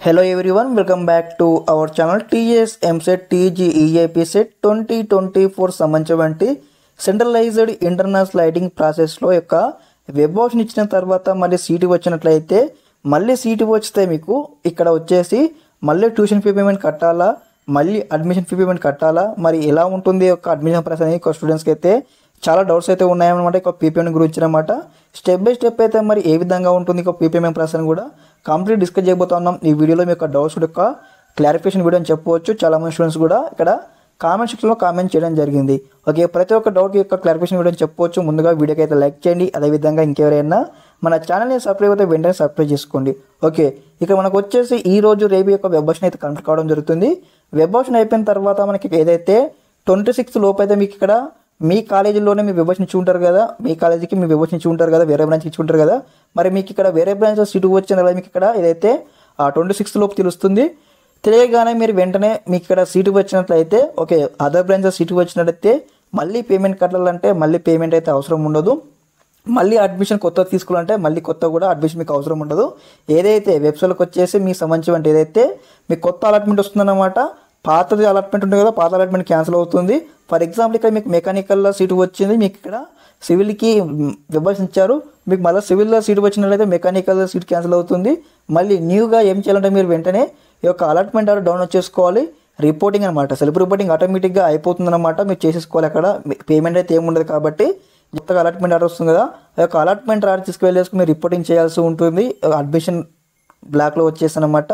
Hello everyone, welcome back to our channel TS MSET TGEAP Set 2024 సంబంధించి centralised internal sliding ప్రాసెస్లో యొక్క web option ఇచ్చిన తర్వాత మళ్ళీ సీటు వచ్చినట్లయితే మళ్ళీ సీటు వస్తే మీకు ఇక్కడ వచ్చేసి మళ్ళీ ట్యూషన్ ఫీ పేమెంట్ కట్టాలా, మళ్ళీ అడ్మిషన్ ఫీ పేమెంట్ కట్టాలా, మరి ఎలా ఉంటుంది యొక్క అడ్మిషన్ ప్రాసెస్ అనేది స్టూడెంట్స్కి అయితే చాలా డౌట్స్ అయితే ఉన్నాయన్నమాట. ఇక పీపీఎం గురించి అనమాట. స్టెప్ బై స్టెప్ అయితే మరి ఏ విధంగా ఉంటుంది ఇక పీపీఎం ప్రాసెస్ కూడా కంప్లీట్ డిస్కస్ చేయబోతున్నాం ఈ వీడియోలో. మీ యొక్క డౌట్స్ యొక్క క్లారిఫికేషన్ వీడియో అని చెప్పవచ్చు. చాలామంది స్టూడెంట్స్ కూడా ఇక్కడ కామెంట్ సెక్షన్లో కామెంట్ చేయడం జరిగింది. ఓకే, ప్రతి ఒక్క డౌట్ యొక్క క్లారిఫికేషన్ వీడియో అని చెప్పవచ్చు. ముందుగా వీడియోకి అయితే లైక్ చేయండి. అదేవిధంగా ఇంకెవరైనా మన ఛానల్ని సబ్స్క్రైబ్ అయితే వెంటనే సబ్స్క్రైబ్ చేసుకోండి. ఓకే, ఇక మనకు వచ్చేసి ఈ రోజు రేపు యొక్క వెబ్ ఆప్షన్ అయితే కంప్లీట్ కావడం జరుగుతుంది. వెబ్ ఆప్షన్ అయిపోయిన తర్వాత మనకి ఏదైతే 26 లోపు అయితే మీకు ఇక్కడ మీ కాలేజీలోనే మీ విభజన ఇచ్చి ఉంటారు కదా, మీ కాలేజీకి మీ విభజన ఇచ్చి ఉంటారు కదా, వేరే బ్రాంచ్కి ఇచ్చి ఉంటారు కదా, మరి మీకు ఇక్కడ వేరే బ్రాంచ్లో సీటు వచ్చిన మీకు ఇక్కడ ఏదైతే 26 లోపు తెలుస్తుంది. తెలియగానే మీరు వెంటనే మీకు ఇక్కడ సీటు వచ్చినట్లయితే ఓకే, అదర్ బ్రాంచ్లో సీటు వచ్చినట్లయితే మళ్ళీ పేమెంట్ కట్టాలంటే మళ్ళీ పేమెంట్ అయితే అవసరం ఉండదు. మళ్ళీ అడ్మిషన్ కొత్త తీసుకోవాలంటే మళ్ళీ కొత్త కూడా అడ్మిషన్ మీకు అవసరం ఉండదు. ఏదైతే వెబ్సైట్కి వచ్చేసి మీకు సంబంధించి ఏదైతే మీకు కొత్త అలాట్మెంట్ వస్తుందన్నమాట, పాతది అలాట్మెంట్ ఉంటుంది కదా, పాత అలాట్మెంట్ క్యాన్సిల్ అవుతుంది. ఫర్ ఎగ్జాంపుల్ ఇక్కడ మీకు మెకానికల్లో సీటు వచ్చింది, మీకు ఇక్కడ సివిల్కి విభజించారు, మీకు మళ్ళీ సివిల్లో సీటు వచ్చినట్లయితే మెకానికల్ సీట్ క్యాన్సిల్ అవుతుంది. మళ్ళీ న్యూగా ఏం చేయాలంటే మీరు వెంటనే ఈ యొక్క అలాట్మెంట్ డౌన్లోడ్ చేసుకోవాలి. రిపోర్టింగ్ అనమాట, సెల్ఫ్ రిపోర్టింగ్ ఆటోమేటిక్గా అయిపోతుంది అనమాట. మీరు చేసేసుకోవాలి. అక్కడ పేమెంట్ అయితే ఏముండదు కాబట్టి కొత్తగా అలాట్మెంట్ ఆర్డర్ వస్తుంది కదా, ఆ యొక్క అలాట్మెంట్ ఆర్డర్ తీసుకువెళ్ళేసుకుని మీరు రిపోర్టింగ్ చేయాల్సి ఉంటుంది. అడ్మిషన్ బ్లాక్లో వచ్చేసి అనమాట.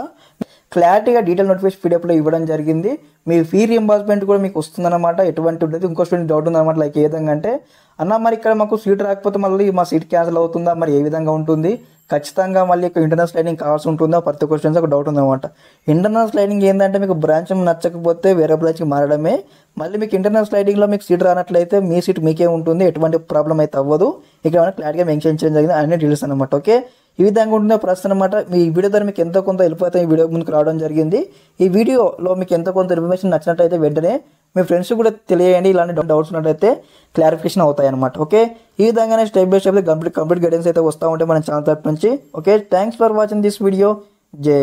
క్లారిటీగా డీటెయిల్ నోటిఫికేషన్ పీడిఎఫ్లో ఇవ్వడం జరిగింది. మీ ఫీ రీఎంబర్స్మెంట్ కూడా మీకు వస్తుందన్నమాట. ఎటువంటి ఉండదు. ఇంకో స్టూడెంట్ డౌట్ ఉందన్నమాట, లైక్ ఏ విధంగా అంటే అన్న మరి ఇక్కడ మాకు సీట్ రాకపోతే మళ్ళీ మా సీట్ క్యాన్సిల్ అవుతుందా, మరి ఏ విధంగా ఉంటుంది, ఖచ్చితంగా మళ్ళీ ఇక్కడ ఇంటర్నల్ స్లైడింగ్ కావాల్సి ఉంటుందా, ప్రతి క్వశ్చన్స్ ఒక డౌట్ ఉందన్నమాట. ఇంటర్నల్ స్లైడింగ్ ఏంటంటే మీకు బ్రాంచ్ నచ్చకపోతే వేరే బ్రాంచ్కి మారడమే. మళ్ళీ మీకు ఇంటర్నల్ స్లైడింగ్లో మీకు సీట్ రానట్లయితే మీ సీట్ మీకే ఉంటుంది, ఎటువంటి ప్రాబ్లం అయితే అవ్వదు. ఇక్కడ మనం క్లారిటీగా మెన్షన్ చేయడం జరిగింది, అన్ని డీటెయిల్స్ అనమాట. ఓకే, ఈ విధంగా ఉంటుందో ప్రశ్న అనమాట. మీ వీడియో ద్వారా మీకు ఎంతో కొంత వెళ్ళిపోతే ఈ వీడియో ముందుకు రావడం జరిగింది. ఈ వీడియోలో మీకు ఎంతో కొంత ఇన్ఫర్మేషన్ నచ్చినట్లయితే వెంటనే మీ ఫ్రెండ్స్ కూడా తెలియజేయండి. ఇలాంటి డౌట్స్ ఉన్నట్లయితే క్లారిఫికేషన్ అవుతాయి అనమాట. ఓకే, ఈ విధంగానే step by step complete guidance అయితే వస్తూ ఉంటాయి మన ఛానల్ తరపు నుంచి. Okay, thanks for watching this video. జై